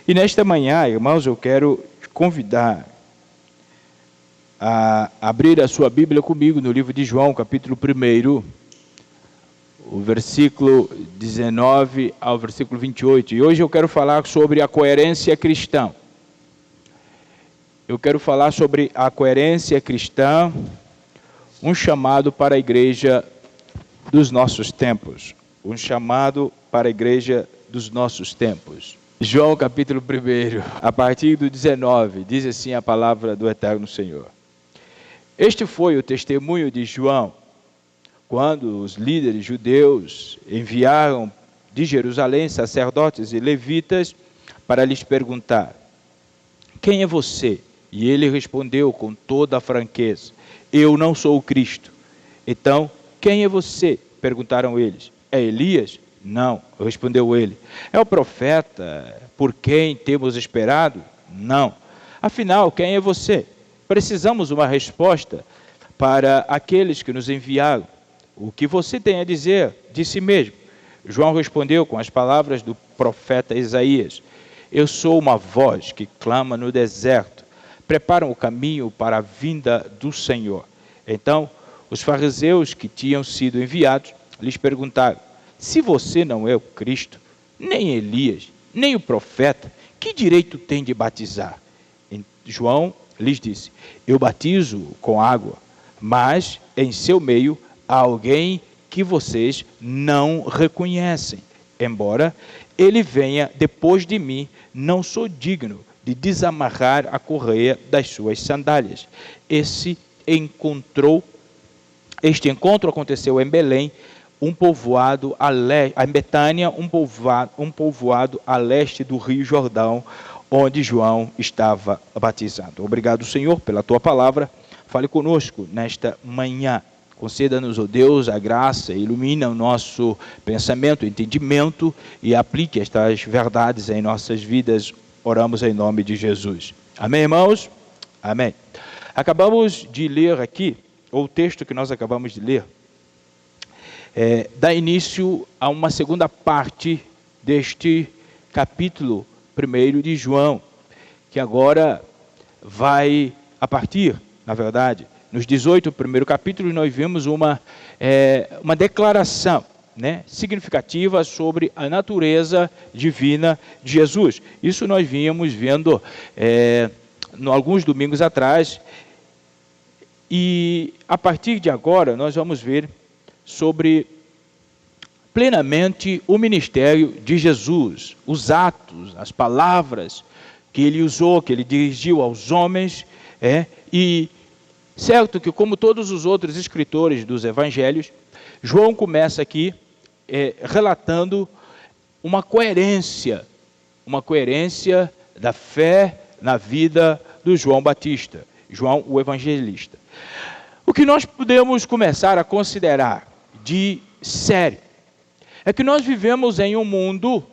E nesta manhã, irmãos, eu quero te convidar a abrir a sua Bíblia comigo no livro de João, capítulo 1, o versículo 19 ao versículo 28. E hoje eu quero falar sobre a coerência cristã. Eu quero falar sobre a coerência cristã, um chamado para a igreja dos nossos tempos. Um chamado para a igreja dos nossos tempos. João capítulo 1, a partir do 19, diz assim a palavra do Eterno Senhor. Este foi o testemunho de João, quando os líderes judeus enviaram de Jerusalém sacerdotes e levitas para lhes perguntar: quem é você? E ele respondeu com toda a franqueza: eu não sou o Cristo. Então, quem é você? Perguntaram eles. É Elias? Não, respondeu ele. É o profeta por quem temos esperado? Não. Afinal, quem é você? Precisamos uma resposta para aqueles que nos enviaram. O que você tem a dizer de si mesmo? João respondeu com as palavras do profeta Isaías: eu sou uma voz que clama no deserto. Preparam o caminho para a vinda do Senhor. Então, os fariseus que tinham sido enviados lhes perguntaram: se você não é o Cristo, nem Elias, nem o profeta, que direito tem de batizar? João lhes disse: eu batizo com água, mas em seu meio há alguém que vocês não reconhecem. Embora ele venha depois de mim, não sou digno de desamarrar a correia das suas sandálias. Este encontro aconteceu em Belém, um povoado a leste, em Betânia, um povoado a leste do Rio Jordão, onde João estava batizado. Obrigado, Senhor, pela tua palavra. Fale conosco nesta manhã. Conceda-nos, ó Deus, a graça, ilumina o nosso pensamento, entendimento e aplique estas verdades em nossas vidas. Oramos em nome de Jesus. Amém, irmãos? Amém. Acabamos de ler aqui, ou o texto que nós acabamos de ler, dá início a uma segunda parte deste capítulo 1 de João, que agora vai, a partir, na verdade, nos 18 primeiro capítulo, nós vemos uma declaração, significativa sobre a natureza divina de Jesus. Isso nós vínhamos vendo alguns domingos atrás, e a partir de agora nós vamos ver sobre plenamente o ministério de Jesus, os atos, as palavras que ele usou, que ele dirigiu aos homens, e certo que, como todos os outros escritores dos evangelhos, João começa aqui relatando uma coerência da fé na vida do João Batista, João o evangelista. O que nós podemos começar a considerar de sério é que nós vivemos em um mundo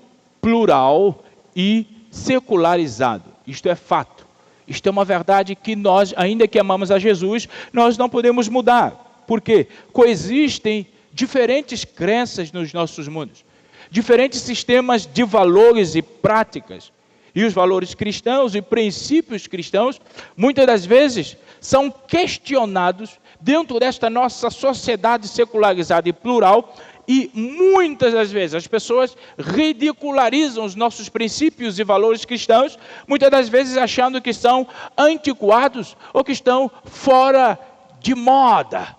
plural e secularizado. Isto é fato. Isto é uma verdade que nós, ainda que amamos a Jesus, nós não podemos mudar. Por quê? Coexistem diferentes crenças nos nossos mundos, diferentes sistemas de valores e práticas. E os valores cristãos e princípios cristãos, muitas das vezes, são questionados dentro desta nossa sociedade secularizada e plural, e muitas das vezes as pessoas ridicularizam os nossos princípios e valores cristãos, muitas das vezes achando que são antiquados ou que estão fora de moda.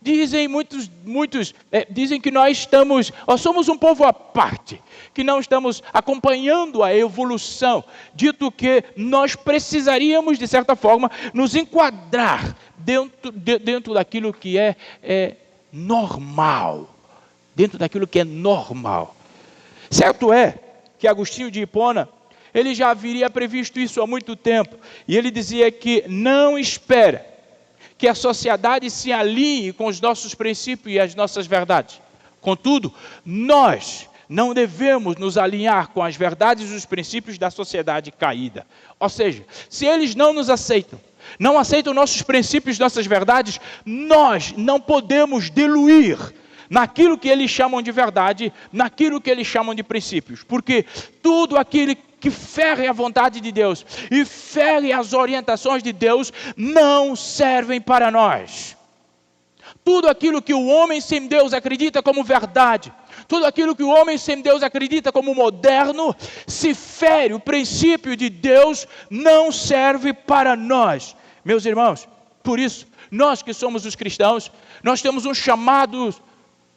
Dizem dizem que nós somos um povo à parte, que não estamos acompanhando a evolução, dito que nós precisaríamos, de certa forma, nos enquadrar dentro daquilo que é normal. Dentro daquilo que é normal. Certo é que Agostinho de Hipona, ele já haveria previsto isso há muito tempo, e ele dizia que não espera que a sociedade se alinhe com os nossos princípios e as nossas verdades. Contudo, nós não devemos nos alinhar com as verdades e os princípios da sociedade caída. Ou seja, se eles não nos aceitam, não aceitam nossos princípios, nossas verdades, nós não podemos diluir naquilo que eles chamam de verdade, naquilo que eles chamam de princípios. Porque tudo aquilo que fere a vontade de Deus e fere as orientações de Deus não servem para nós. Tudo aquilo que o homem sem Deus acredita como verdade, tudo aquilo que o homem sem Deus acredita como moderno, se fere o princípio de Deus, não serve para nós. Meus irmãos, por isso, nós que somos os cristãos, nós temos um chamado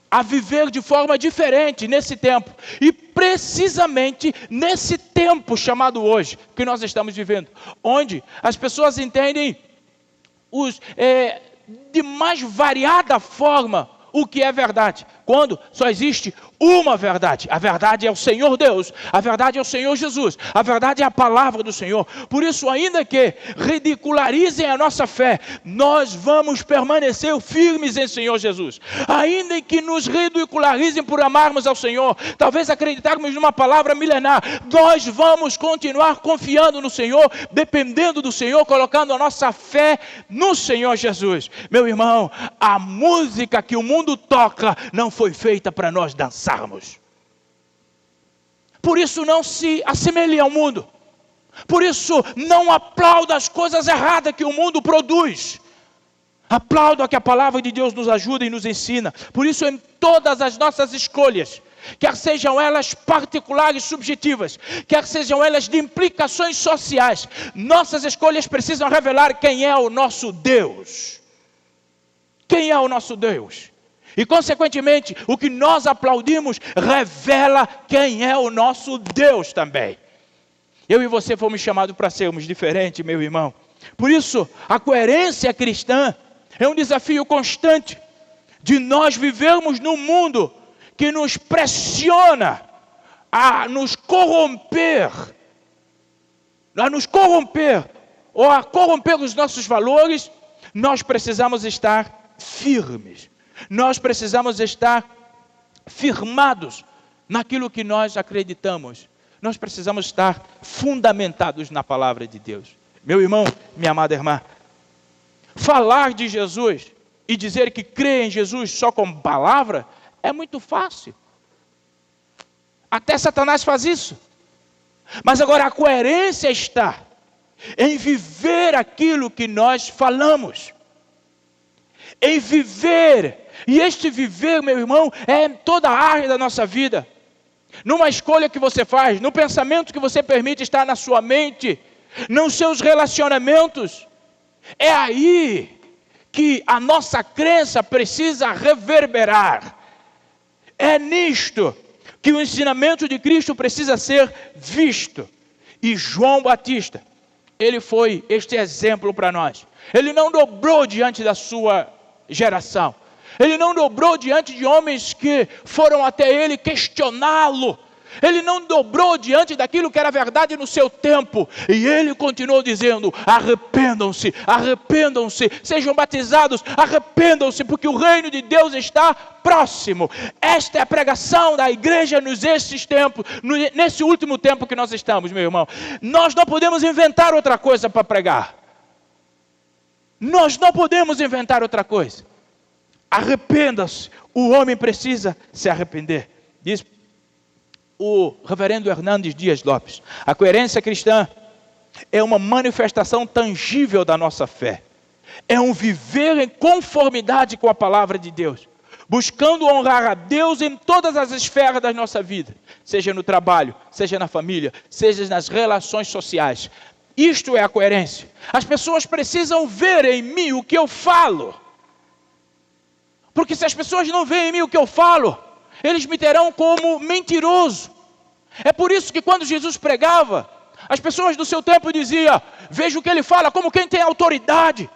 a viver de forma diferente nesse tempo. E precisamente nesse tempo chamado hoje, que nós estamos vivendo, onde as pessoas entendem de mais variada forma o que é verdade, quando só existe uma verdade. A verdade é o Senhor Deus, a verdade é o Senhor Jesus, a verdade é a palavra do Senhor. Por isso, ainda que ridicularizem a nossa fé, nós vamos permanecer firmes em Senhor Jesus. Ainda que nos ridicularizem por amarmos ao Senhor, talvez acreditarmos numa palavra milenar, nós vamos continuar confiando no Senhor, dependendo do Senhor, colocando a nossa fé no Senhor Jesus. Meu irmão, a música que o mundo toca não foi feita para nós dançarmos. Por isso não se assemelhe ao mundo. Por isso não aplauda as coisas erradas que o mundo produz. Aplauda que a palavra de Deus nos ajuda e nos ensina. Por isso em todas as nossas escolhas, quer sejam elas particulares e subjetivas, quer sejam elas de implicações sociais, nossas escolhas precisam revelar quem é o nosso Deus. Quem é o nosso Deus? E, consequentemente, o que nós aplaudimos revela quem é o nosso Deus também. Eu e você fomos chamados para sermos diferentes, meu irmão. Por isso, a coerência cristã é um desafio constante de nós vivermos num mundo que nos pressiona a nos corromper ou a corromper os nossos valores. Nós precisamos estar firmes. Nós precisamos estar firmados naquilo que nós acreditamos. Nós precisamos estar fundamentados na palavra de Deus. Meu irmão, minha amada irmã, falar de Jesus e dizer que crê em Jesus só com palavra é muito fácil. Até Satanás faz isso. Mas agora a coerência está em viver aquilo que nós falamos. Em viver. E este viver, meu irmão, é em toda a área da nossa vida. Numa escolha que você faz, no pensamento que você permite estar na sua mente, nos seus relacionamentos. É aí que a nossa crença precisa reverberar. É nisto que o ensinamento de Cristo precisa ser visto. E João Batista, ele foi este exemplo para nós. Ele não dobrou diante da sua geração. Ele não dobrou diante de homens que foram até ele questioná-lo. Ele não dobrou diante daquilo que era verdade no seu tempo. E ele continuou dizendo: arrependam-se, arrependam-se, sejam batizados, arrependam-se, porque o reino de Deus está próximo. Esta é a pregação da igreja nesses tempos, nesse último tempo que nós estamos, meu irmão. Nós não podemos inventar outra coisa para pregar. Nós não podemos inventar outra coisa. Arrependa-se, o homem precisa se arrepender. Diz o reverendo Hernandes Dias Lopes: a coerência cristã é uma manifestação tangível da nossa fé. É um viver em conformidade com a palavra de Deus, buscando honrar a Deus em todas as esferas da nossa vida, seja no trabalho, seja na família, seja nas relações sociais. Isto é a coerência. As pessoas precisam ver em mim o que eu falo. Porque se as pessoas não veem em mim o que eu falo, eles me terão como mentiroso. É por isso que quando Jesus pregava, as pessoas do seu tempo diziam: veja o que ele fala como quem tem autoridade.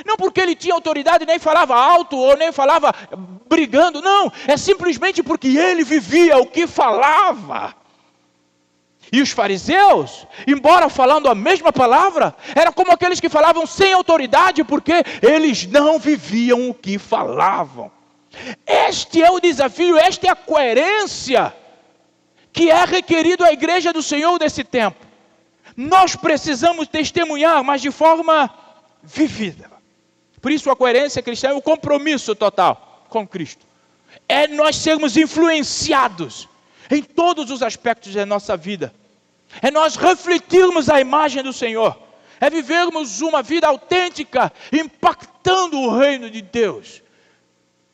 Não porque ele tinha autoridade, nem falava alto ou nem falava brigando, não. É simplesmente porque ele vivia o que falava. E os fariseus, embora falando a mesma palavra, eram como aqueles que falavam sem autoridade, porque eles não viviam o que falavam. Este é o desafio, esta é a coerência que é requerido à igreja do Senhor desse tempo. Nós precisamos testemunhar, mas de forma vivida. Por isso a coerência cristã é o compromisso total com Cristo. É nós sermos influenciados em todos os aspectos da nossa vida É nós refletirmos a imagem do Senhor. É vivermos uma vida autêntica, impactando o reino de Deus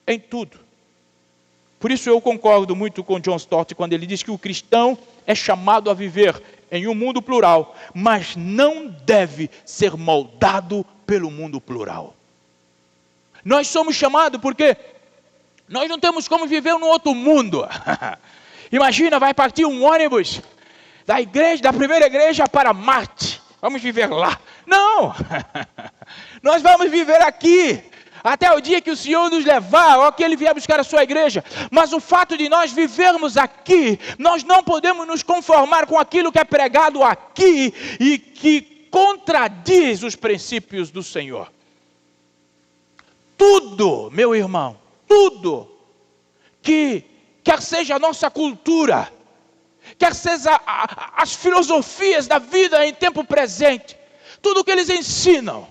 em tudo. Por isso eu concordo muito com John Stott quando ele diz que o cristão é chamado a viver em um mundo plural, mas não deve ser moldado pelo mundo plural. Nós somos chamados porque nós não temos como viver num outro mundo. Imagina, vai partir um ônibus da igreja, da primeira igreja para Marte. Vamos viver lá. Não! Nós vamos viver aqui, até o dia que o Senhor nos levar, ou que Ele vier buscar a sua igreja. Mas o fato de nós vivermos aqui, nós não podemos nos conformar com aquilo que é pregado aqui e que contradiz os princípios do Senhor. Tudo, meu irmão, tudo que quer seja a nossa cultura, quer seja as filosofias da vida em tempo presente, tudo que eles ensinam,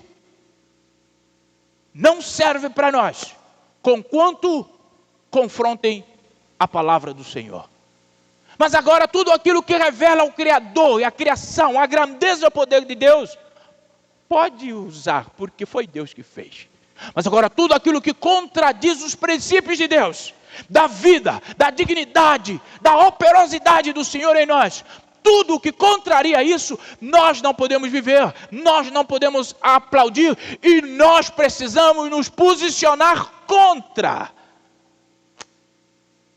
não serve para nós, conquanto confrontem a palavra do Senhor. Mas agora tudo aquilo que revela o Criador e a criação, a grandeza e o poder de Deus, pode usar, porque foi Deus que fez. Mas agora tudo aquilo que contradiz os princípios de Deus, da vida, da dignidade, da operosidade do Senhor em nós, tudo que contraria isso, nós não podemos viver, nós não podemos aplaudir e nós precisamos nos posicionar contra.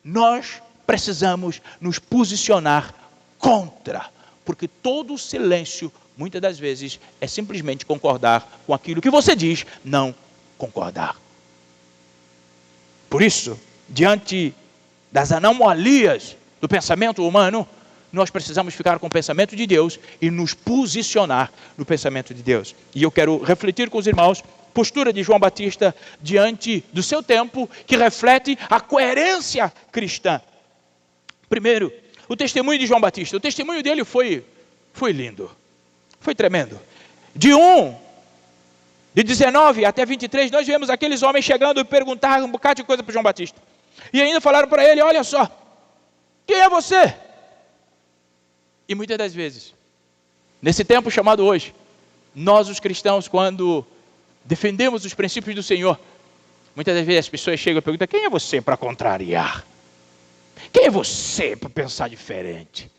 Nós precisamos nos posicionar contra, porque todo silêncio, muitas das vezes, é simplesmente concordar com aquilo que você diz, não concordar. Por isso, diante das anomalias do pensamento humano, nós precisamos ficar com o pensamento de Deus e nos posicionar no pensamento de Deus. E eu quero refletir com os irmãos postura de João Batista diante do seu tempo, que reflete a coerência cristã. Primeiro, o testemunho de João Batista. O testemunho dele foi lindo, foi tremendo. De 19 até 23, nós vemos aqueles homens chegando e perguntaram um bocado de coisa para João Batista. E ainda falaram para ele, olha só, quem é você? E muitas das vezes, nesse tempo chamado hoje, nós os cristãos, quando defendemos os princípios do Senhor, muitas das vezes as pessoas chegam e perguntam, quem é você para contrariar? Quem é você para pensar diferente?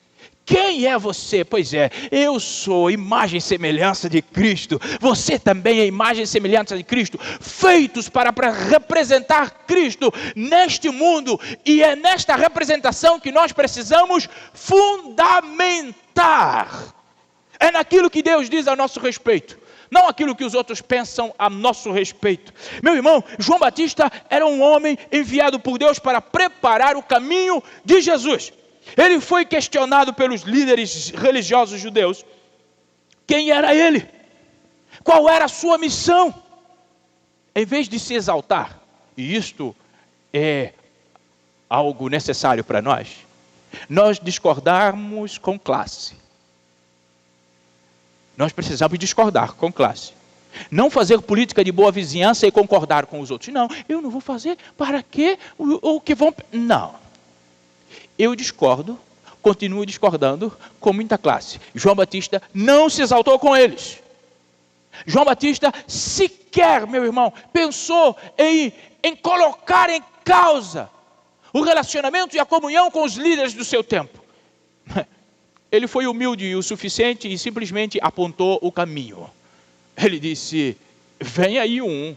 Quem é você? Pois é, eu sou imagem e semelhança de Cristo. Você também é imagem e semelhança de Cristo. Feitos para representar Cristo neste mundo. E é nesta representação que nós precisamos fundamentar. É naquilo que Deus diz a nosso respeito. Não aquilo que os outros pensam a nosso respeito. Meu irmão, João Batista era um homem enviado por Deus para preparar o caminho de Jesus. Ele foi questionado pelos líderes religiosos judeus. Quem era ele? Qual era a sua missão? Em vez de se exaltar, e isto é algo necessário para nós discordarmos com classe. Nós precisamos discordar com classe. Não fazer política de boa vizinhança e concordar com os outros. Não, eu não vou fazer para quê? O que vão... Não. Eu discordo, continuo discordando com muita classe. João Batista não se exaltou com eles. João Batista sequer, meu irmão, pensou em colocar em causa o relacionamento e a comunhão com os líderes do seu tempo. Ele foi humilde o suficiente e simplesmente apontou o caminho. Ele disse, vem aí um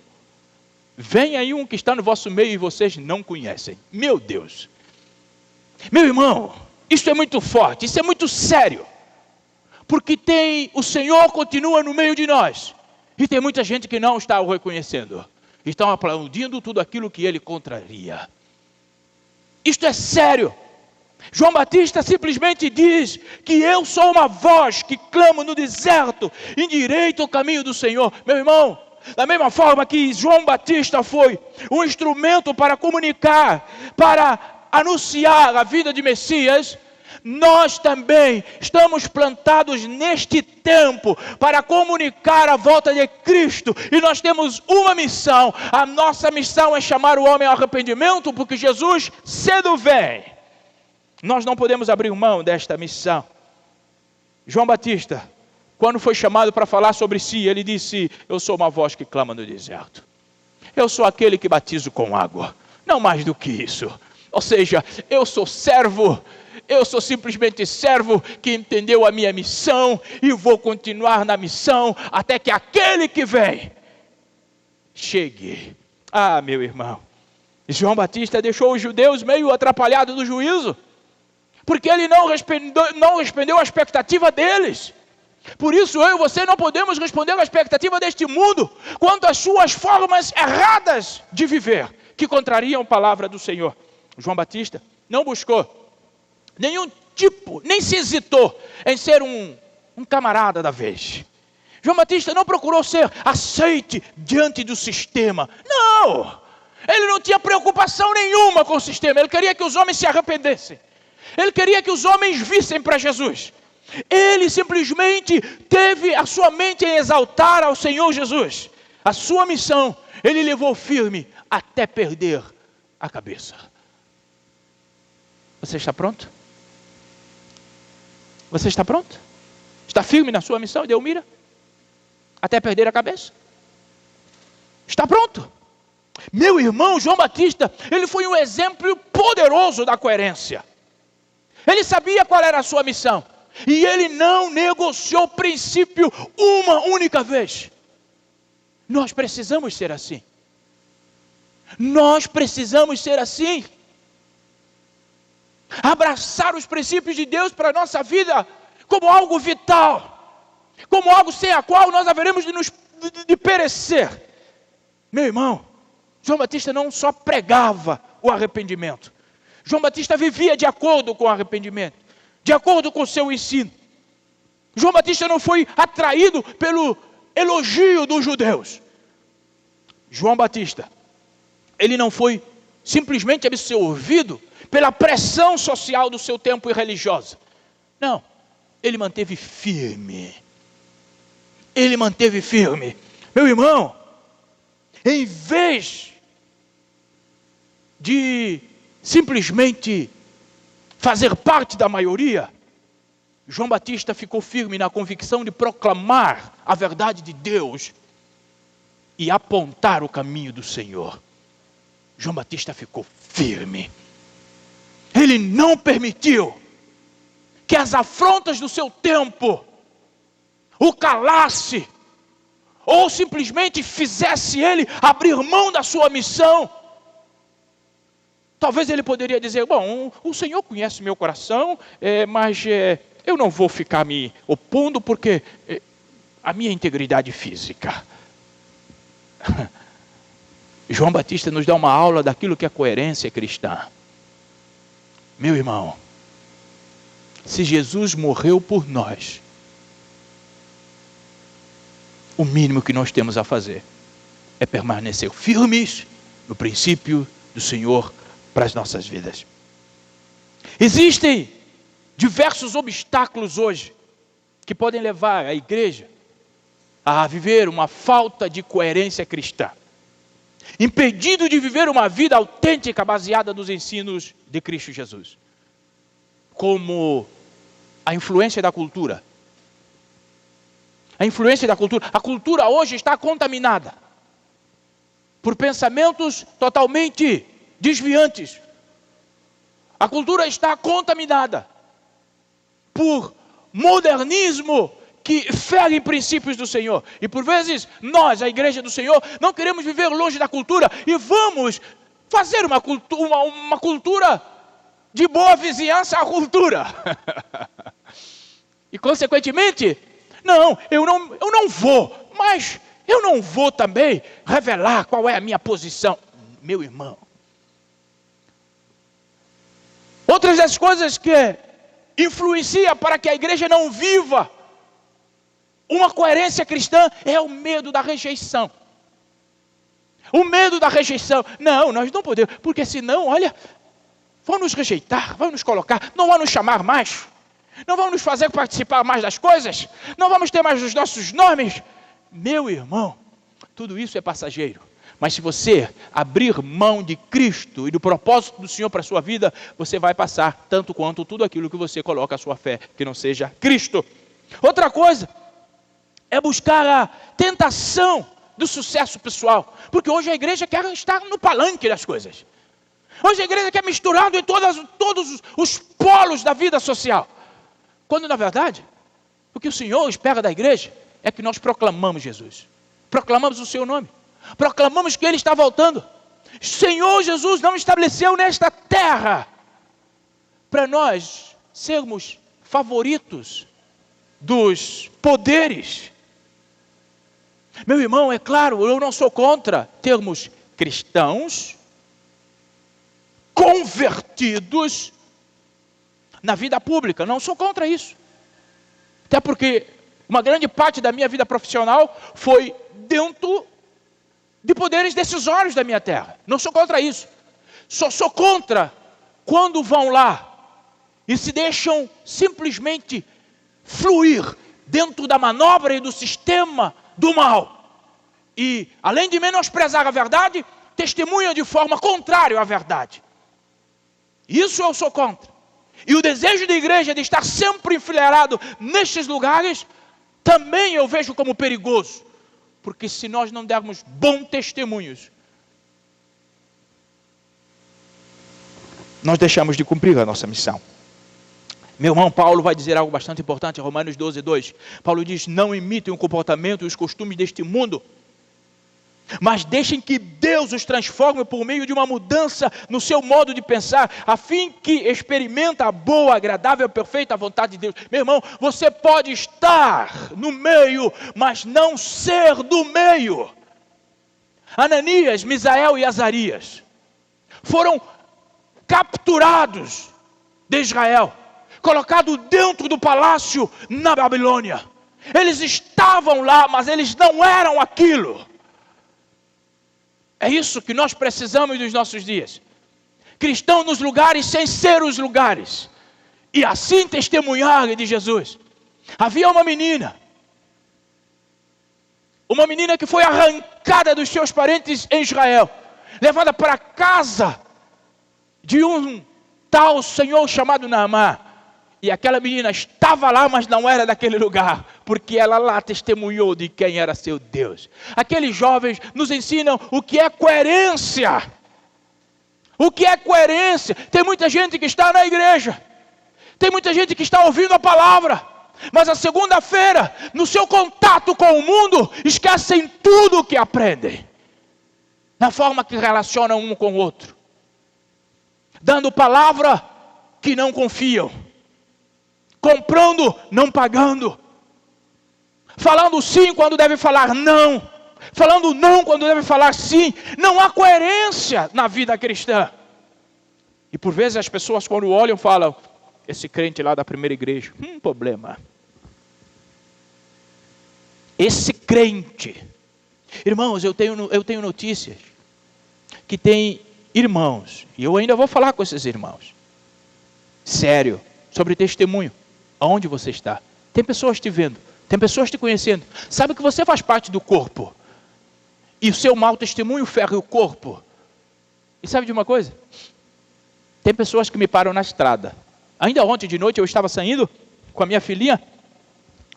que está no vosso meio e vocês não conhecem. Meu Deus! Meu irmão, isso é muito forte, isso é muito sério. Porque o Senhor continua no meio de nós. E tem muita gente que não está o reconhecendo. Estão aplaudindo tudo aquilo que ele contraria. Isto é sério. João Batista simplesmente diz que eu sou uma voz que clamo no deserto, endireita o caminho do Senhor. Meu irmão, da mesma forma que João Batista foi um instrumento para comunicar, para anunciar a vida de Messias, nós também estamos plantados neste tempo para comunicar a volta de Cristo. E nós temos uma missão. A nossa missão é chamar o homem ao arrependimento, porque Jesus cedo vem. Nós não podemos abrir mão desta missão. João Batista, quando foi chamado para falar sobre si, ele disse: eu sou uma voz que clama no deserto. Eu sou aquele que batizo com água. Não mais do que isso. Ou seja, eu sou servo. Eu sou simplesmente servo que entendeu a minha missão e vou continuar na missão até que aquele que vem chegue. Ah, meu irmão, João Batista deixou os judeus meio atrapalhados do juízo, porque ele não respondeu a expectativa deles. Por isso eu e você não podemos responder à expectativa deste mundo quanto às suas formas erradas de viver, que contrariam a palavra do Senhor. João Batista não buscou nenhum tipo, nem se hesitou em ser um camarada da vez. João Batista não procurou ser aceite diante do sistema. Não! Ele não tinha preocupação nenhuma com o sistema. Ele queria que os homens se arrependessem. Ele queria que os homens vissem para Jesus. Ele simplesmente teve a sua mente em exaltar ao Senhor Jesus. A sua missão, ele levou firme até perder a cabeça. Você está pronto? Você está pronto? Está firme na sua missão, Edelmira? Até perder a cabeça? Está pronto? Meu irmão João Batista, ele foi um exemplo poderoso da coerência. Ele sabia qual era a sua missão. E ele não negociou o princípio uma única vez. Nós precisamos ser assim. Nós precisamos ser assim. Abraçar os princípios de Deus para a nossa vida como algo vital, como algo sem a qual nós haveremos de perecer. Meu irmão, João Batista não só pregava o arrependimento. João Batista vivia de acordo com o arrependimento, de acordo com o seu ensino. João Batista não foi atraído pelo elogio dos judeus. João Batista, ele não foi simplesmente absorvido pela pressão social do seu tempo e religiosa. Não, ele manteve firme. Ele manteve firme. Meu irmão, em vez de simplesmente fazer parte da maioria, João Batista ficou firme na convicção de proclamar a verdade de Deus e apontar o caminho do Senhor. João Batista ficou firme. Ele não permitiu que as afrontas do seu tempo o calasse ou simplesmente fizesse ele abrir mão da sua missão. Talvez ele poderia dizer: bom, o Senhor conhece meu coração, mas eu não vou ficar me opondo porque a minha integridade física. João Batista nos dá uma aula daquilo que é coerência cristã. Meu irmão, se Jesus morreu por nós, o mínimo que nós temos a fazer é permanecer firmes no princípio do Senhor para as nossas vidas. Existem diversos obstáculos hoje que podem levar a igreja a viver uma falta de coerência cristã, impedido de viver uma vida autêntica baseada nos ensinos de Cristo Jesus, como a influência da cultura. A influência da cultura. A cultura hoje está contaminada por pensamentos totalmente desviantes. A cultura está contaminada por modernismo que fere princípios do Senhor. E por vezes nós, a igreja do Senhor, não queremos viver longe da cultura e vamos fazer uma cultura de boa vizinhança à cultura. E consequentemente, eu não vou, mas eu não vou também revelar qual é a minha posição. Meu irmão, outras das coisas que influencia para que a igreja não viva uma coerência cristã é o medo da rejeição. O medo da rejeição. Não, nós não podemos, porque senão, olha, vão nos rejeitar, vão nos colocar, não vão nos chamar mais, não vão nos fazer participar mais das coisas, não vamos ter mais os nossos nomes. Meu irmão, tudo isso é passageiro. Mas se você abrir mão de Cristo e do propósito do Senhor para a sua vida, você vai passar tanto quanto tudo aquilo que você coloca a sua fé, que não seja Cristo. Outra coisa é buscar a tentação do sucesso pessoal. Porque hoje a igreja quer estar no palanque das coisas. Hoje a igreja quer misturado em todos os polos da vida social. Quando na verdade, o que o Senhor espera da igreja é que nós proclamamos Jesus. Proclamamos o seu nome. Proclamamos que Ele está voltando. Senhor Jesus não estabeleceu nesta terra para nós sermos favoritos dos poderes. Meu irmão, é claro, eu não sou contra termos cristãos convertidos na vida pública. Não sou contra isso. Até porque uma grande parte da minha vida profissional foi dentro de poderes decisórios da minha terra. Não sou contra isso. Só sou contra quando vão lá e se deixam simplesmente fluir dentro da manobra e do sistema do mal. E, além de menosprezar a verdade, testemunham de forma contrária à verdade. Isso eu sou contra. E o desejo da igreja de estar sempre enfileirado nestes lugares, também eu vejo como perigoso. Porque se nós não dermos bons testemunhos, nós deixamos de cumprir a nossa missão. Meu irmão Paulo vai dizer algo bastante importante em Romanos 12:2. Paulo diz: não imitem o comportamento e os costumes deste mundo, mas deixem que Deus os transforme por meio de uma mudança no seu modo de pensar, a fim que experimente a boa, agradável e perfeita vontade de Deus. Meu irmão, você pode estar no meio, mas não ser do meio. Ananias, Misael e Azarias foram capturados de Israel, colocados dentro do palácio na Babilônia. Eles estavam lá, mas eles não eram aquilo. É isso que nós precisamos nos nossos dias. Cristãos nos lugares sem ser os lugares. E assim testemunhar de Jesus. Havia uma menina que foi arrancada dos seus parentes em Israel, levada para a casa de um tal senhor chamado Naamã. E aquela menina estava lá, mas não era daquele lugar, porque ela lá testemunhou de quem era seu Deus. Aqueles jovens nos ensinam o que é coerência. O que é coerência? Tem muita gente que está na igreja, tem muita gente que está ouvindo a palavra, mas a segunda-feira, no seu contato com o mundo, esquecem tudo o que aprendem, na forma que relacionam um com o outro, dando palavra que não confiam, comprando, não pagando, falando sim quando deve falar não, falando não quando deve falar sim. Não há coerência na vida cristã. E por vezes as pessoas quando olham falam: esse crente lá da primeira igreja, problema. Esse crente, irmãos, eu tenho notícias que tem irmãos, e eu ainda vou falar com esses irmãos, sério, sobre testemunho. Aonde você está? Tem pessoas te vendo, tem pessoas te conhecendo, sabe que você faz parte do corpo, e o seu mau testemunho ferra o corpo. E sabe de uma coisa? Tem pessoas que me param na estrada. Ainda ontem de noite eu estava saindo com a minha filhinha,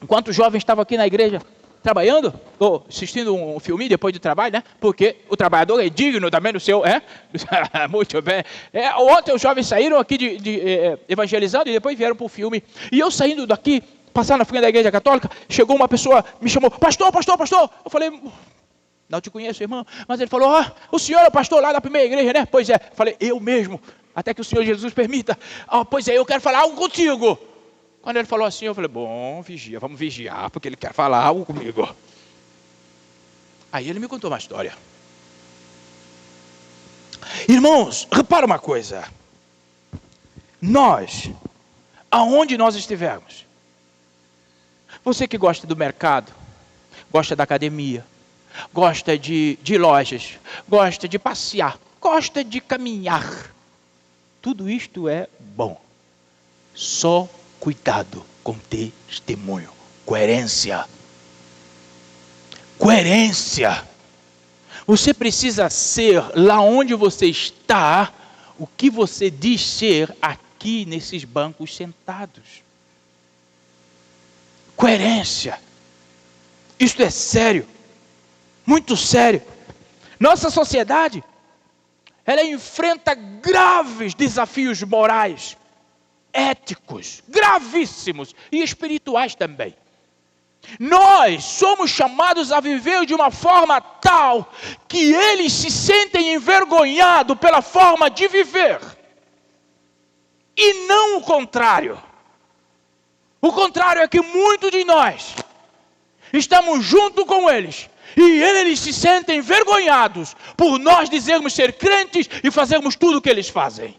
enquanto o jovem estava aqui na igreja trabalhando, ou assistindo um filme depois do trabalho, né? Porque o trabalhador é digno também do seu, muito bem. Ontem os jovens saíram aqui evangelizando e depois vieram para o filme. E eu saindo daqui, passando na frente da igreja católica, chegou uma pessoa, me chamou: pastor. Eu falei: não te conheço, irmão. Mas ele falou: o senhor é o pastor lá da primeira igreja, né? Pois é. Eu falei: eu mesmo, até que o Senhor Jesus permita. Pois é, eu quero falar algo contigo. Quando ele falou assim, eu falei: bom, vigia, vamos vigiar, porque ele quer falar algo comigo. Aí ele me contou uma história. Irmãos, repara uma coisa. Nós, aonde nós estivermos, você que gosta do mercado, gosta da academia, gosta de lojas, gosta de passear, gosta de caminhar, tudo isto é bom. Só cuidado com testemunho, coerência. Coerência. Você precisa ser lá onde você está, o que você diz ser aqui nesses bancos sentados. Coerência. Isto é sério. Muito sério. Nossa sociedade, ela enfrenta graves desafios morais, éticos, gravíssimos e espirituais também. Nós somos chamados a viver de uma forma tal que eles se sentem envergonhados pela forma de viver. E não o contrário. O contrário é que muitos de nós estamos junto com eles e eles se sentem envergonhados por nós dizermos ser crentes e fazermos tudo o que eles fazem.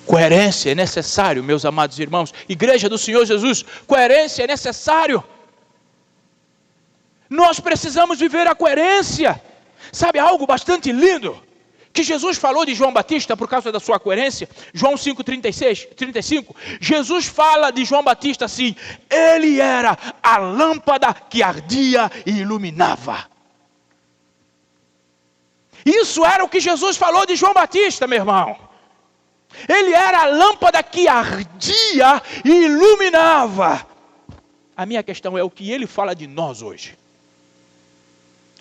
Coerência é necessário, meus amados irmãos. Igreja do Senhor Jesus, coerência é necessário. Nós precisamos viver a coerência. Sabe algo bastante lindo que Jesus falou de João Batista por causa da sua coerência? João 5:35. Jesus fala de João Batista assim: ele era a lâmpada que ardia e iluminava. Isso era o que Jesus falou de João Batista, meu irmão. Ele era a lâmpada que ardia e iluminava. A minha questão é o que ele fala de nós hoje.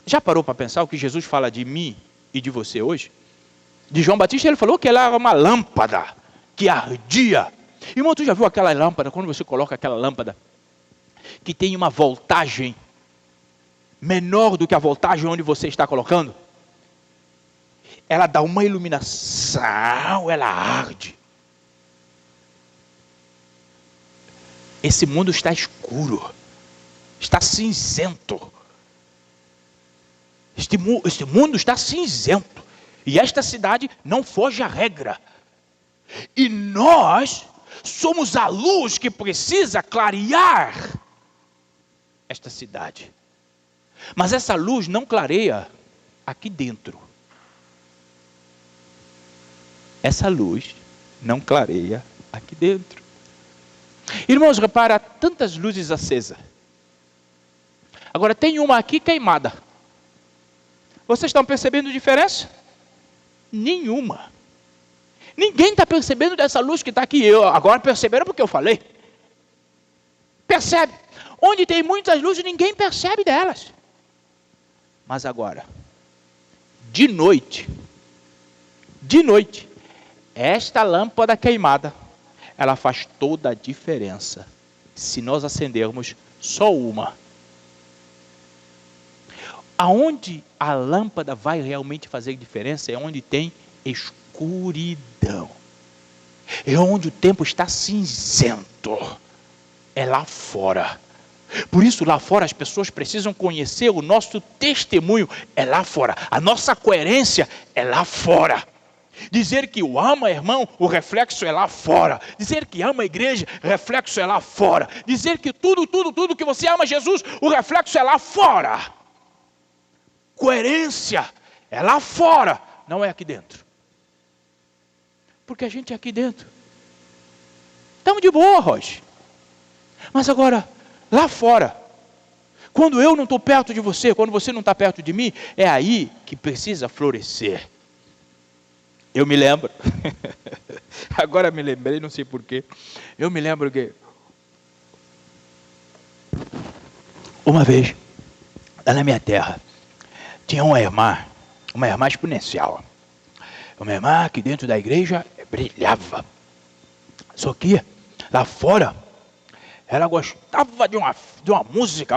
Já parou para pensar o que Jesus fala de mim e de você hoje? De João Batista ele falou que ela era uma lâmpada que ardia. Irmão, tu já viu aquela lâmpada, quando você coloca aquela lâmpada que tem uma voltagem menor do que a voltagem onde você está colocando? Ela dá uma iluminação, ela arde. Esse mundo está escuro, está cinzento. Este mundo está cinzento. E esta cidade não foge à regra. E nós somos a luz que precisa clarear esta cidade. Mas essa luz não clareia aqui dentro. Essa luz não clareia aqui dentro. Irmãos, repara, tantas luzes acesas. Agora tem uma aqui queimada. Vocês estão percebendo diferença? Nenhuma. Ninguém está percebendo dessa luz que está aqui. Agora perceberam porque eu falei. Percebe? Onde tem muitas luzes, ninguém percebe delas. Mas agora, de noite, esta lâmpada queimada, ela faz toda a diferença se nós acendermos só uma. Aonde a lâmpada vai realmente fazer diferença é onde tem escuridão. É onde o tempo está cinzento. É lá fora. Por isso lá fora as pessoas precisam conhecer o nosso testemunho. É lá fora. A nossa coerência é lá fora. Dizer que o ama, irmão, o reflexo é lá fora. Dizer que ama a igreja, o reflexo é lá fora. Dizer que tudo que você ama Jesus, o reflexo é lá fora. Coerência é lá fora, não é aqui dentro. Porque a gente é aqui dentro. Estamos de boa, Roger. Mas agora, lá fora, quando eu não estou perto de você, quando você não está perto de mim, é aí que precisa florescer. Eu me lembro, agora me lembrei, não sei porquê, eu me lembro que uma vez, lá na minha terra, tinha uma irmã exponencial, uma irmã que dentro da igreja brilhava, só que lá fora, ela gostava de uma música,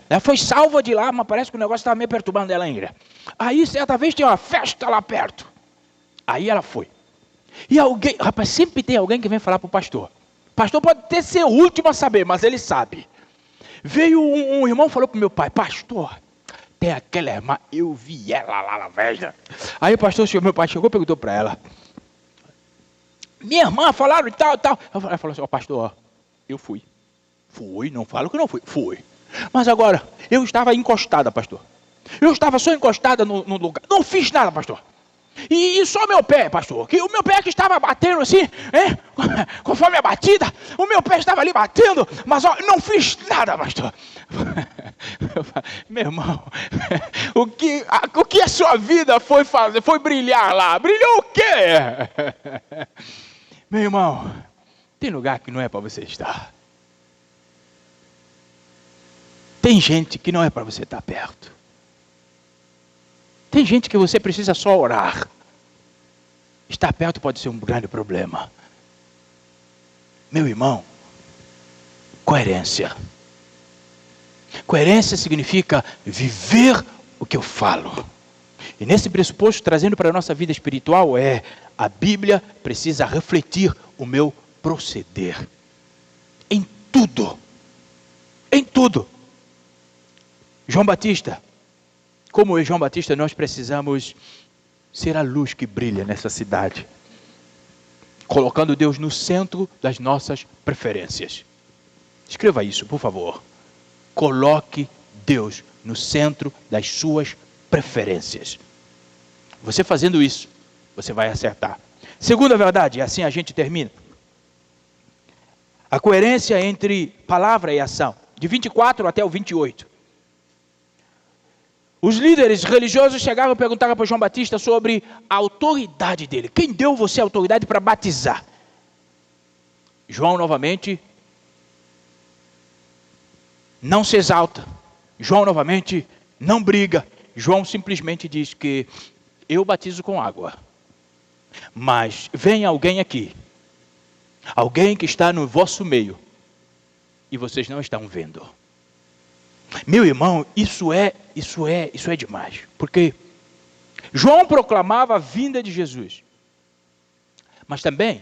ela foi salva de lá, mas parece que o negócio estava meio perturbando ela ainda. Aí certa vez tinha uma festa lá perto. Aí ela foi. E alguém, rapaz, sempre tem alguém que vem falar para o pastor. O pastor pode até ser o último a saber, mas ele sabe. Veio um irmão e falou para o meu pai: pastor, tem aquela irmã, eu vi ela lá na festa. Aí o pastor, meu pai chegou e perguntou para ela: minha irmã falaram e tal. Ela falou assim: ó, pastor, eu fui. Fui, não falo que não fui. Fui. Mas agora, eu estava encostada, pastor. Eu estava só encostada no lugar. Não fiz nada, pastor. E só meu pé, pastor, que o meu pé que estava batendo assim, conforme a batida, o meu pé estava ali batendo, mas ó, não fiz nada, pastor. Meu irmão, o que a sua vida foi fazer? Foi brilhar lá. Brilhou o quê? Meu irmão, Tem lugar que não é para você estar. Tem gente que não é para você estar perto. Tem gente que você precisa só orar. Estar perto pode ser um grande problema. Meu irmão, coerência. Coerência significa viver o que eu falo. E nesse pressuposto, trazendo para a nossa vida espiritual, a Bíblia precisa refletir o meu proceder. Em tudo. Em tudo. João Batista. Como João Batista, nós precisamos ser a luz que brilha nessa cidade. Colocando Deus no centro das nossas preferências. Escreva isso, por favor. Coloque Deus no centro das suas preferências. Você fazendo isso, você vai acertar. Segunda verdade, e assim a gente termina. A coerência entre palavra e ação. De 24 até o 28. Os líderes religiosos chegaram e perguntaram para João Batista sobre a autoridade dele. Quem deu você a autoridade para batizar? João novamente não se exalta. João novamente não briga. João simplesmente diz que eu batizo com água. Mas vem alguém aqui. Alguém que está no vosso meio. E vocês não estão vendo. Meu irmão, isso é demais. Porque João proclamava a vinda de Jesus. Mas também,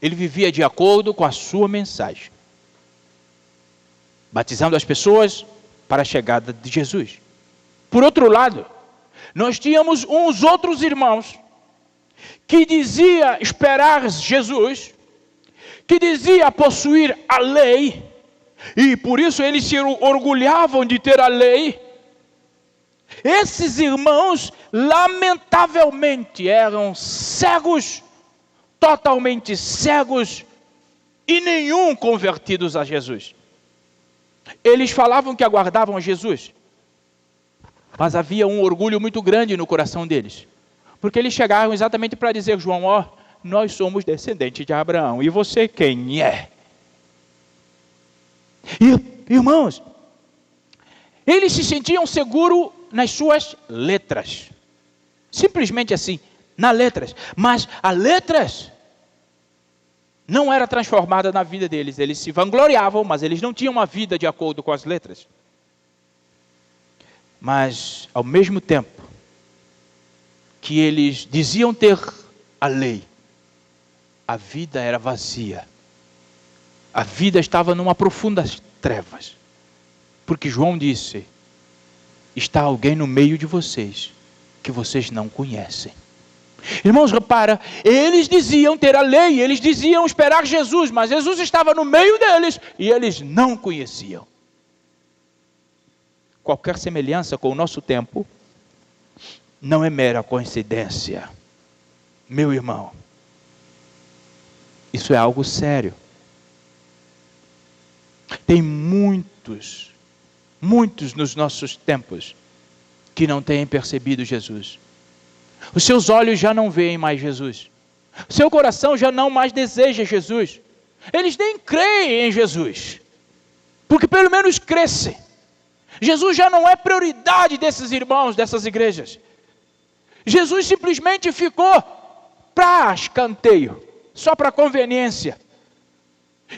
ele vivia de acordo com a sua mensagem. Batizando as pessoas para a chegada de Jesus. Por outro lado, nós tínhamos uns outros irmãos que dizia esperar Jesus, que dizia possuir a lei, e por isso eles se orgulhavam de ter a lei. Esses irmãos, lamentavelmente, eram cegos, totalmente cegos, e nenhum convertidos a Jesus. Eles falavam que aguardavam Jesus, mas havia um orgulho muito grande no coração deles, porque eles chegaram exatamente para dizer: João, nós somos descendentes de Abraão, e você quem é? E, irmãos, eles se sentiam seguros nas suas letras, simplesmente assim, nas letras, mas as letras não era transformada na vida deles. Eles se vangloriavam, mas eles não tinham uma vida de acordo com as letras. Mas, ao mesmo tempo que eles diziam ter a lei, a vida era vazia. A vida estava numa profundas trevas. Porque João disse: está alguém no meio de vocês que vocês não conhecem. Irmãos, repara, eles diziam ter a lei, eles diziam esperar Jesus, mas Jesus estava no meio deles e eles não conheciam. Qualquer semelhança com o nosso tempo não é mera coincidência. Meu irmão, isso é algo sério. Tem muitos nos nossos tempos que não têm percebido Jesus. Os seus olhos já não veem mais Jesus. O seu coração já não mais deseja Jesus. Eles nem creem em Jesus, porque pelo menos crescem. Jesus já não é prioridade desses irmãos, dessas igrejas. Jesus simplesmente ficou para escanteio, só para conveniência.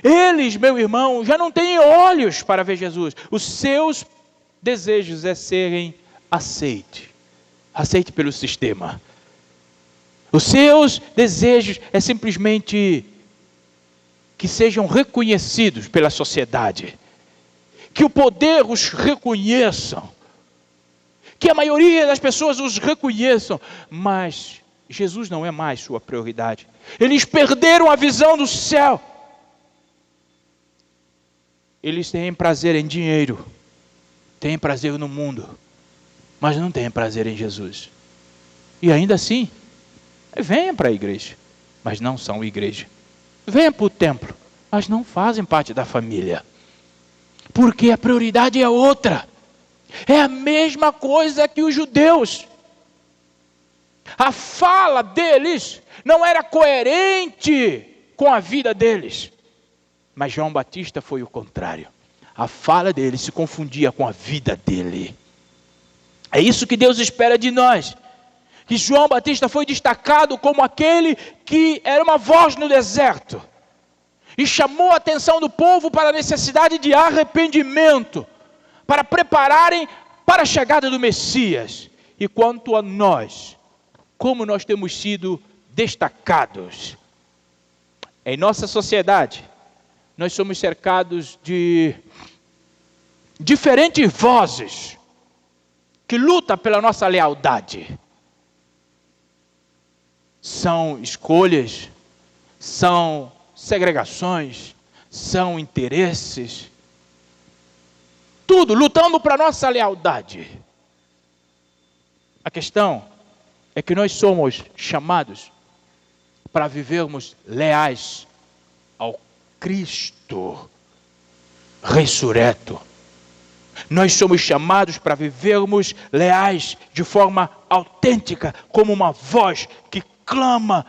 Eles, meu irmão, já não têm olhos para ver Jesus. Os seus desejos é serem aceites pelo sistema. Os seus desejos é simplesmente que sejam reconhecidos pela sociedade, que o poder os reconheçam, que a maioria das pessoas os reconheçam, mas Jesus não é mais sua prioridade. Eles perderam a visão do céu. Eles têm prazer em dinheiro, têm prazer no mundo, mas não têm prazer em Jesus. E ainda assim, venham para a igreja, mas não são igreja. Venham para o templo, mas não fazem parte da família. Porque a prioridade é outra. É a mesma coisa que os judeus. A fala deles não era coerente com a vida deles. Mas João Batista foi o contrário. A fala dele se confundia com a vida dele. É isso que Deus espera de nós. Que João Batista foi destacado como aquele que era uma voz no deserto. E chamou a atenção do povo para a necessidade de arrependimento. Para prepararem para a chegada do Messias. E quanto a nós, como nós temos sido destacados. Em nossa sociedade, nós somos cercados de diferentes vozes que lutam pela nossa lealdade. São escolhas, são segregações, são interesses. Tudo lutando para a nossa lealdade. A questão é que nós somos chamados para vivermos leais ao Cristo ressurreto. Nós somos chamados para vivermos leais de forma autêntica, como uma voz que clama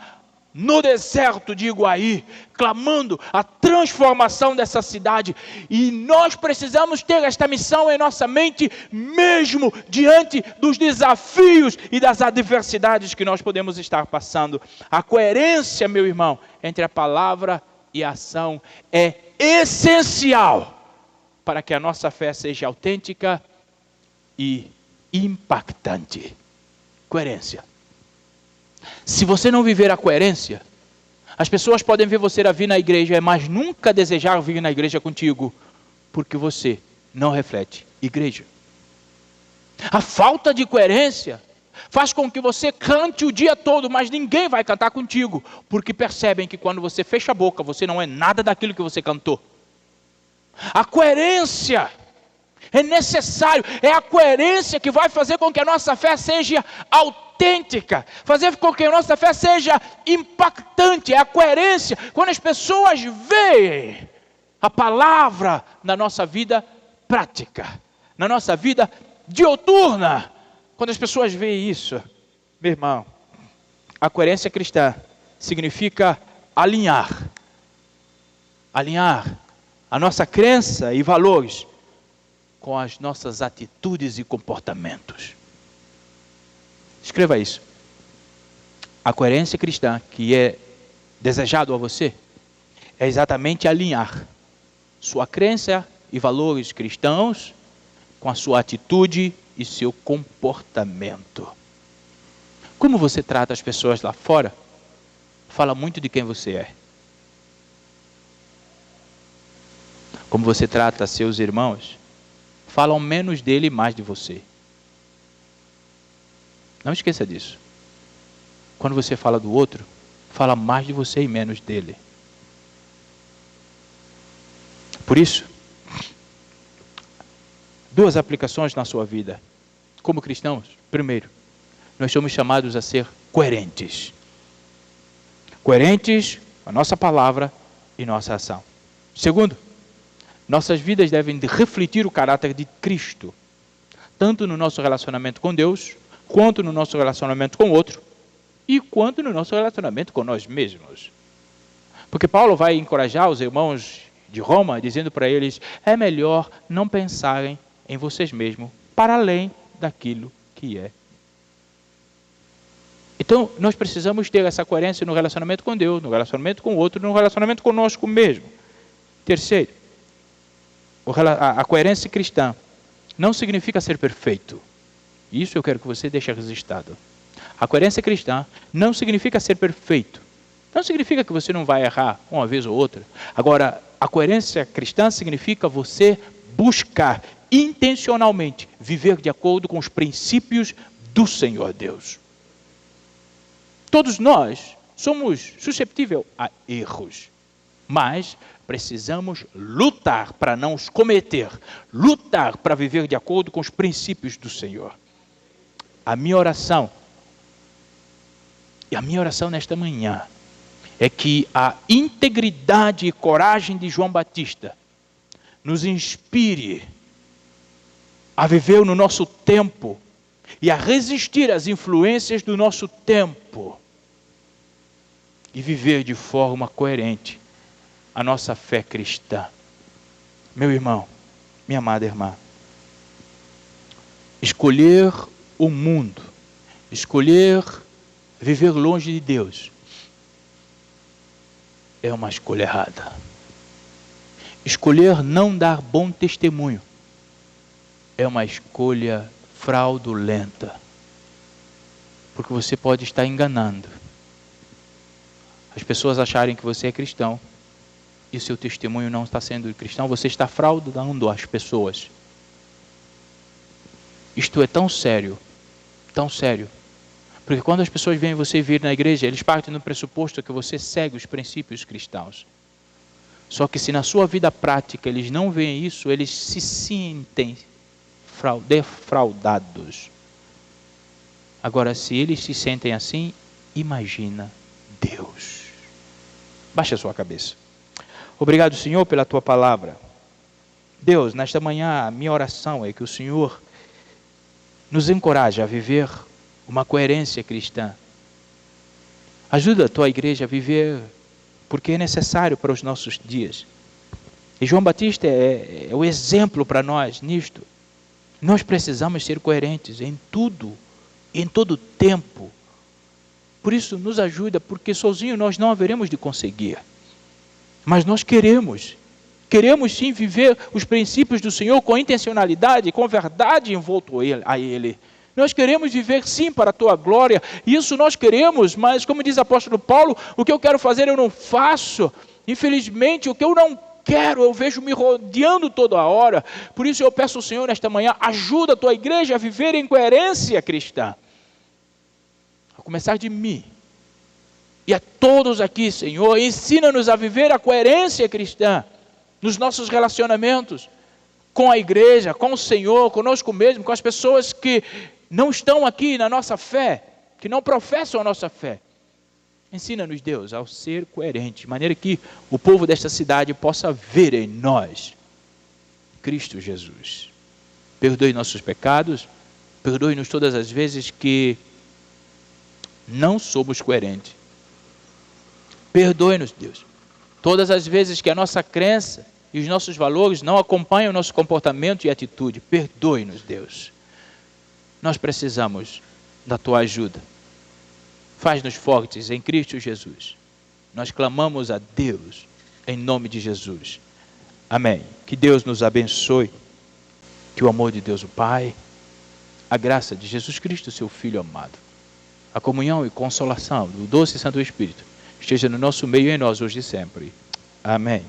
no deserto de Iguaí, clamando a transformação dessa cidade. E nós precisamos ter esta missão em nossa mente, mesmo diante dos desafios e das adversidades que nós podemos estar passando. A coerência, meu irmão, entre a palavra e a ação é essencial para que a nossa fé seja autêntica e impactante. Coerência. Se você não viver a coerência, as pessoas podem ver você vir na igreja, mas nunca desejar vir na igreja contigo, porque você não reflete igreja. A falta de coerência faz com que você cante o dia todo, mas ninguém vai cantar contigo, porque percebem que quando você fecha a boca, você não é nada daquilo que você cantou. A coerência é necessário, é a coerência que vai fazer com que a nossa fé seja autêntica, fazer com que a nossa fé seja impactante. É a coerência quando as pessoas veem a palavra na nossa vida prática, na nossa vida dioturna. Quando as pessoas veem isso, meu irmão, a coerência cristã significa alinhar a nossa crença e valores com as nossas atitudes e comportamentos. Escreva isso. A coerência cristã que é desejado a você é exatamente alinhar sua crença e valores cristãos com a sua atitude e seu comportamento. Como você trata as pessoas lá fora, fala muito de quem você é. Como você trata seus irmãos, falam menos dele e mais de você. Não esqueça disso. Quando você fala do outro, fala mais de você e menos dele. Por isso, duas aplicações na sua vida. Como cristãos, primeiro, nós somos chamados a ser coerentes. Coerentes com a nossa palavra e nossa ação. Segundo, nossas vidas devem refletir o caráter de Cristo, tanto no nosso relacionamento com Deus, quanto no nosso relacionamento com o outro, e quanto no nosso relacionamento com nós mesmos. Porque Paulo vai encorajar os irmãos de Roma, dizendo para eles, é melhor não pensarem em vocês mesmos, para além daquilo que é. Então, nós precisamos ter essa coerência no relacionamento com Deus, no relacionamento com o outro, no relacionamento conosco mesmo. Terceiro, a coerência cristã não significa ser perfeito. Isso eu quero que você deixe registrado. A coerência cristã não significa ser perfeito. Não significa que você não vai errar uma vez ou outra. Agora, a coerência cristã significa você buscar intencionalmente viver de acordo com os princípios do Senhor Deus. Todos nós somos suscetíveis a erros, mas precisamos lutar para não os cometer, lutar para viver de acordo com os princípios do Senhor. A minha oração nesta manhã é que a integridade e coragem de João Batista nos inspire a viver no nosso tempo e a resistir às influências do nosso tempo e viver de forma coerente a nossa fé cristã. Meu irmão, minha amada irmã, escolher o mundo, escolher viver longe de Deus, é uma escolha errada. Escolher não dar bom testemunho é uma escolha fraudulenta, porque você pode estar enganando as pessoas acharem que você é cristão e seu testemunho não está sendo cristão. Você está fraudando as pessoas. Isto é tão sério, porque quando as pessoas veem você vir na igreja, eles partem do pressuposto que você segue os princípios cristãos. Só que se na sua vida prática eles não veem isso, eles se sentem defraudados. Agora, se eles se sentem assim, imagina Deus. Baixe a sua cabeça. Obrigado, Senhor, pela tua palavra. Deus, nesta manhã, a minha oração é que o Senhor nos encoraje a viver uma coerência cristã. Ajuda a tua igreja a viver, porque é necessário para os nossos dias. E João Batista é o exemplo para nós nisto. Nós precisamos ser coerentes em tudo, em todo tempo. Por isso, nos ajuda, porque sozinho nós não haveremos de conseguir. Mas nós queremos sim viver os princípios do Senhor com intencionalidade, com verdade envolto a Ele. Nós queremos viver sim para a Tua glória, isso nós queremos, mas como diz o apóstolo Paulo, o que eu quero fazer eu não faço. Infelizmente, o que eu não quero, eu vejo me rodeando toda a hora. Por isso eu peço ao Senhor nesta manhã, ajuda a Tua igreja a viver em coerência cristã. A começar de mim. E a todos aqui, Senhor, ensina-nos a viver a coerência cristã nos nossos relacionamentos com a igreja, com o Senhor, conosco mesmo, com as pessoas que não estão aqui na nossa fé, que não professam a nossa fé. Ensina-nos, Deus, a ser coerente, de maneira que o povo desta cidade possa ver em nós Cristo Jesus. Perdoe nossos pecados, perdoe-nos todas as vezes que não somos coerentes. Perdoe-nos, Deus, todas as vezes que a nossa crença e os nossos valores não acompanham o nosso comportamento e atitude. Perdoe-nos, Deus. Nós precisamos da Tua ajuda. Faz-nos fortes em Cristo Jesus. Nós clamamos a Deus em nome de Jesus. Amém. Que Deus nos abençoe. Que o amor de Deus o Pai, a graça de Jesus Cristo, seu Filho amado, a comunhão e consolação do doce e Santo Espírito esteja no nosso meio e em nós hoje e sempre. Amém.